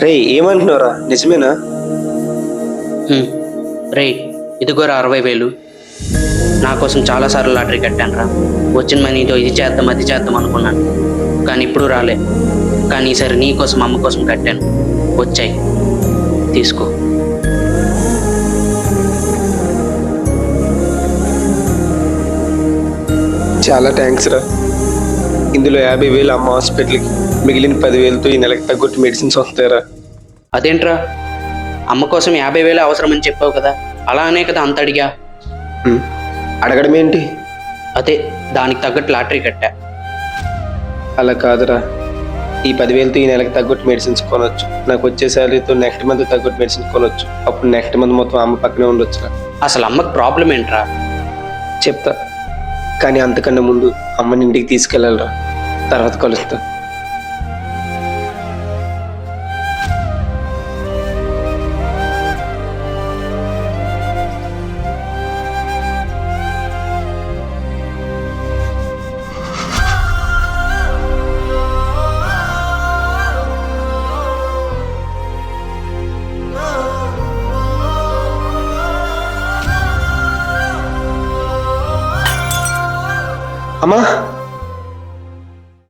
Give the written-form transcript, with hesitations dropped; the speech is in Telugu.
రే ఏమంటున్నావురా నిజమేనా? రే ఇదిగోరా 60,000. నా కోసం చాలాసార్లు లాటరీ కట్టాను రా. వచ్చిన మనీతో ఇది చేద్దాం అది చేద్దాం అనుకున్నాను, కానీ ఇప్పుడు రాలే. కానీ ఈసారి నీ కోసం అమ్మ కోసం కట్టాను, వచ్చాయి, తీసుకో. చాలా థ్యాంక్స్ రా. ఇందులో 50,000 అమ్మ హాస్పిటల్కి, మిగిలిన 10,000తో ఈ నెలకి తగ్గొట్టి మెడిసిన్స్ వస్తాయరా. అదేంట్రా, అమ్మ కోసం 50,000 అవసరమని చెప్పావు కదా, అలా అనే కదా అంత అడిగా. అడగడం ఏంటి? అదే దానికి తగ్గట్టు లాటరీ కట్టా. అలా కాదురా, ఈ 10,000తో ఈ నెలకి తగ్గొట్టి మెడిసిన్స్ కొనొచ్చు. నాకు వచ్చే శాలరీతో నెక్స్ట్ మంత్ తగ్గొట్టి మెడిసిన్స్ కొనొచ్చు. అప్పుడు నెక్స్ట్ మంత్ మొత్తం అమ్మ పక్కనే ఉండొచ్చురా. అసలు అమ్మకి ప్రాబ్లం ఏంట్రా? చెప్తా, కానీ అంతకన్నా ముందు అమ్మని ఇంటికి తీసుకెళ్ళాలిరా. తర్వాత కలుస్తా. అమ్మా